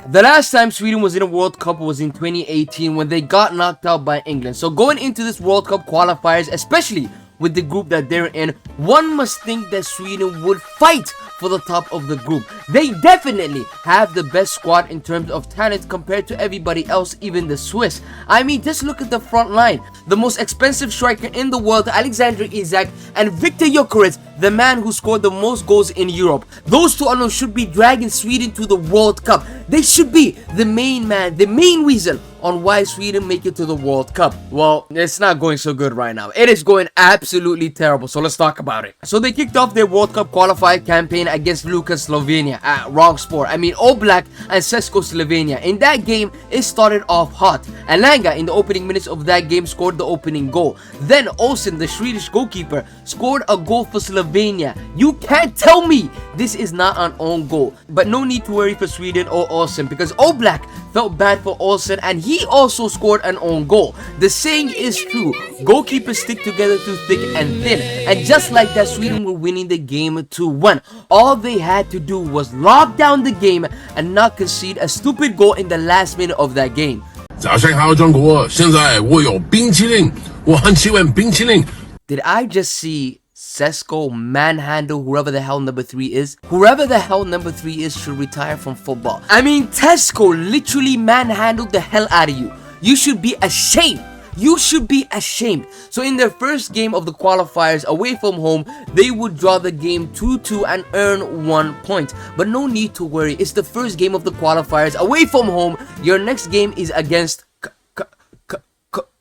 The last time Sweden was in a World Cup was in 2018 when they got knocked out by England. So going into this World Cup qualifiers, especially with the group that they're in, one must think that Sweden would fight for the top of the group. They definitely have the best squad in terms of talent compared to everybody else, even the Swiss. I mean, just look at the front line. The most expensive striker in the world, Alexander Isak, and Viktor Gyökeres, the man who scored the most goals in Europe. Those two alone should be dragging Sweden to the World Cup. They should be the main man, the main reason on why Sweden make it to the World Cup. Well, it's not going so good right now. It is going absolutely terrible, so let's talk about it. So they kicked off their World Cup qualifier campaign against Slovenia. Wrong sport. I mean Oblak and Sesko Slovenia. In that game, it started off hot. Elanga in the opening minutes of that game scored the opening goal. Then Olsen, the Swedish goalkeeper, scored a goal for Slovenia. You can't tell me this is not an own goal. But no need to worry for Sweden or Olsen, because Oblak felt bad for Olsen and he also scored an own goal. The saying is true, goalkeepers stick together through thick and thin, and just like that, Sweden were winning the game 2-1. All they had to do was lock down the game and not concede a stupid goal in the last minute of that game. 早上好，中国！现在我有冰淇淋，我很喜欢冰淇淋。 Did I just see Sesko manhandle whoever the hell number 3 is? Whoever the hell number 3 is should retire from football. I mean, Sesko literally manhandled the hell out of you. You should be ashamed. You should be ashamed. So in their first game of the qualifiers away from home, they would draw the game 2-2 and earn 1 point. But no need to worry. It's the first game of the qualifiers away from home. Your next game is against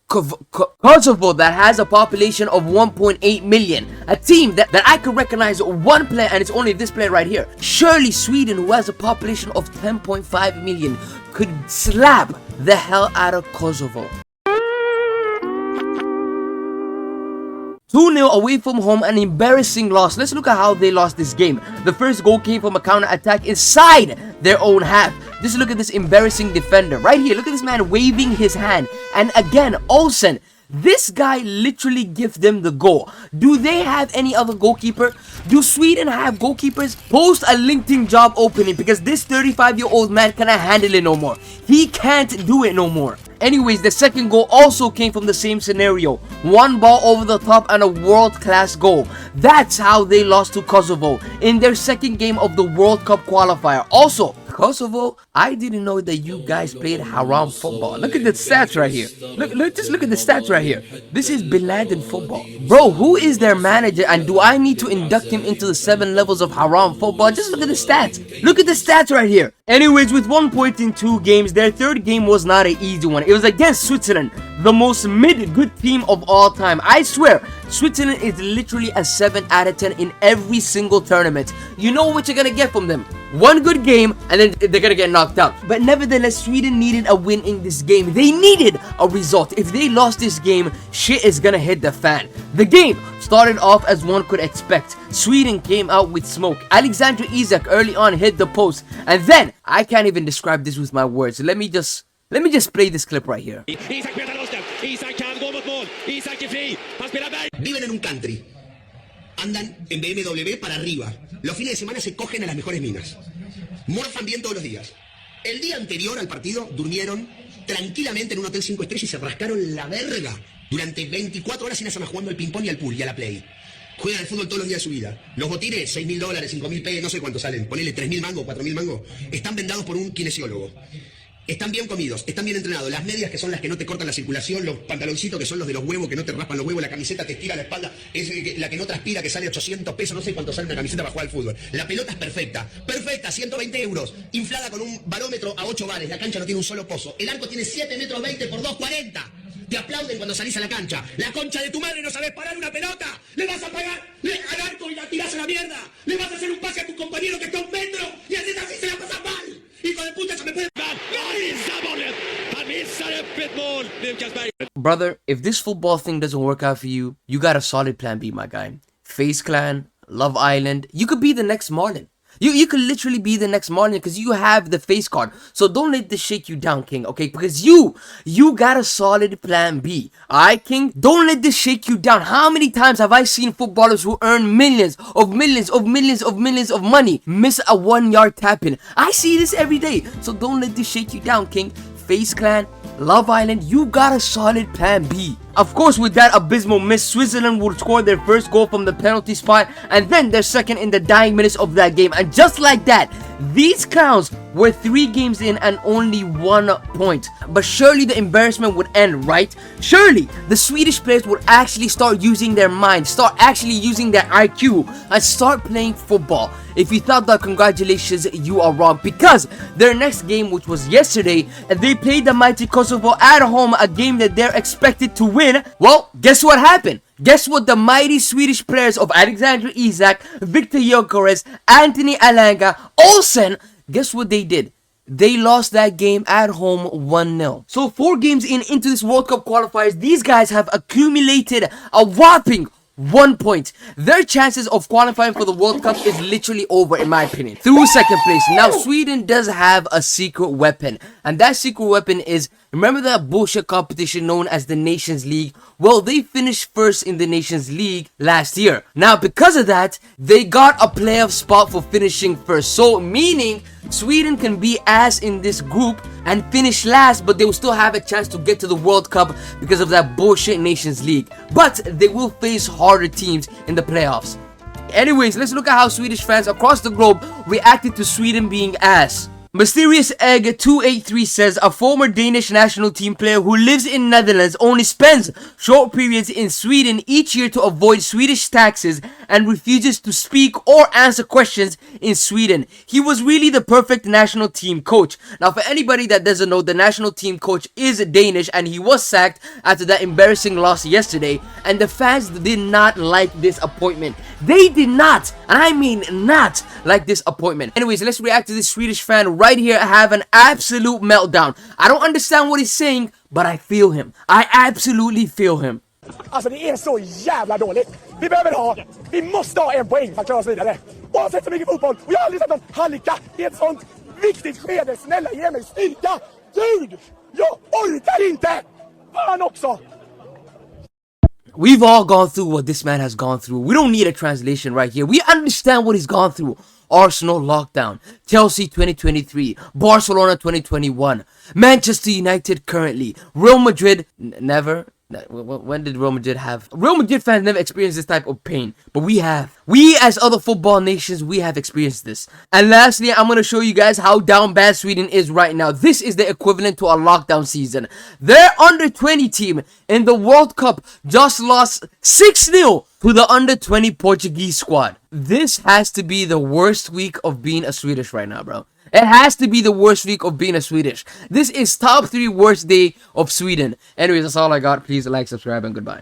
Kosovo, that has a population of 1.8 million. A team that I could recognize one player, and it's only this player right here. Surely Sweden, who has a population of 10.5 million, could slap the hell out of Kosovo. 2-0 away from home, an embarrassing loss. Let's look at how they lost this game. The first goal came from a counter-attack inside their own half. Just look at this embarrassing defender. Right here, look at this man waving his hand. And again, Olsen. This guy literally gives them the goal. Do they have any other goalkeeper? Do Sweden have goalkeepers? Post a LinkedIn job opening, because this 35-year-old man cannot handle it no more. He can't do it no more. Anyways, the second goal also came from the same scenario. One ball over the top and a world-class goal. That's how they lost to Kosovo in their second game of the World Cup qualifier. Also, Kosovo, I didn't know that you guys played haram football. Look at the stats right here. Just look at the stats right here. This is Bin Laden football. Bro, who is their manager, and do I need to induct him into the 7 levels of haram football? Just look at the stats. Look at the stats right here. Anyways, with 1 point in 2 games, their third game was not an easy one. It was against Switzerland, the most mid-good team of all time. I swear, Switzerland is literally a 7 out of 10 in every single tournament. You know what you're gonna get from them. One good game, and then they're gonna get knocked out. But nevertheless, Sweden needed a win in this game. They needed a result. If they lost this game, shit is gonna hit the fan. The game started off as one could expect. Sweden came out with smoke. Alexander Isak early on hit the post, and then I can't even describe this with my words. Let me just play this clip right here. Viven en un country. Andan en BMW para arriba. Los fines de semana se cogen a las mejores minas. Morfan bien todos los días. El día anterior al partido durmieron tranquilamente en un hotel 5 estrellas y se rascaron la verga durante 24 horas sin hacer más, jugando al ping-pong y al pool y a la play. Juegan al fútbol todos los días de su vida. Los botines, $6.000, $5.000, no sé cuánto salen. Ponele 3.000 mangos, 4.000 mangos. Están vendados por un kinesiólogo. Están bien comidos, están bien entrenados. Las medias, que son las que no te cortan la circulación, los pantaloncitos, que son los de los huevos, que no te raspan los huevos, la camiseta te estira la espalda, es la que no transpira, que sale 800 pesos, no sé cuánto sale una camiseta para jugar al fútbol. La pelota es perfecta, perfecta, 120 euros, inflada con un barómetro a 8 bares, la cancha no tiene un solo pozo, el arco tiene 7 metros 20 por 2,40. Te aplauden cuando salís a la cancha. La concha de tu madre, no sabes parar una pelota. Le vas a pagar al arco y la tirás a la mierda. Le vas a hacer un pase a tu compañero que está a 1 metro y así se la pasas mal. Hijo de puta, eso me puede... Brother, if this football thing doesn't work out for you, you got a solid plan B, my guy. FaZe Clan, Love Island, you could be the next Marlon. You could literally be the next Marlon because you have the face card. So don't let this shake you down, King, okay? Because you got a solid plan B. Alright, King? Don't let this shake you down. How many times have I seen footballers who earn millions of money miss a 1-yard tap-in? I see this every day. So don't let this shake you down, King. Face Clan, Love Island, you got a solid plan B. Of course, with that abysmal miss, Switzerland would score their first goal from the penalty spot and then their second in the dying minutes of that game. And just like that, these clowns were 3 games in and only 1 point. But surely the embarrassment would end, right? Surely the Swedish players would actually start using their mind, start actually using their IQ and start playing football. If you thought that, congratulations, you are wrong, because their next game, which was yesterday, they played the mighty Kosovo at home, a game that they're expected to win. Well, guess what happened? Guess what the mighty Swedish players of Alexander Isak, Victor Gyökeres, Anthony Alanga, Olsen, guess what they did? They lost that game at home 1-0. So 4 games into this World Cup qualifiers, these guys have accumulated a whopping 1 point. Their chances of qualifying for the World Cup is literally over, in my opinion, through second place. Now, Sweden does have a secret weapon, and that secret weapon is, remember that bullshit competition known as the Nations League? Well, they finished first in the Nations League last year. Now, because of that, they got a playoff spot for finishing first. So, meaning Sweden can be ass in this group and finish last, but they will still have a chance to get to the World Cup because of that bullshit Nations League. But they will face harder teams in the playoffs. Anyways, let's look at how Swedish fans across the globe reacted to Sweden being ass. Mysterious Egg 283 says a former Danish national team player who lives in Netherlands only spends short periods in Sweden each year to avoid Swedish taxes and refuses to speak or answer questions in Sweden. He was really the perfect national team coach. Now, for anybody that doesn't know, the national team coach is Danish and he was sacked after that embarrassing loss yesterday, and the fans did not like this appointment. They did not, and I mean not, like this appointment. Anyways, let's react to this Swedish fan right here have an absolute meltdown. I don't understand what he's saying, but I feel him. I absolutely feel him. Alltså det är så jävla dåligt. Vi måste ha 1 poäng för att klara oss vidare. Oavsett så mycket fotboll. Och jag har aldrig sett någon halka i ett sånt viktigt skede. Snälla, ge mig styrka. Gud, jag orkar inte. Fan också. We've all gone through what this man has gone through. We don't need a translation right here. We understand what he's gone through. Arsenal lockdown, Chelsea 2023, Barcelona 2021, Manchester United currently, Real Madrid never. When did Real Madrid have? Real Madrid fans never experienced this type of pain, but we have. We as other football nations, we have experienced this. And lastly, I'm going to show you guys how down bad Sweden is right now. This is the equivalent to a lockdown season. Their under-20 team in the World Cup just lost 6-0 to the under-20 Portuguese squad. This has to be the worst week of being a Swedish right now, bro. It has to be the worst week of being a Swedish. This is top 3 worst day of Sweden. Anyways, that's all I got. Please like, subscribe, and goodbye.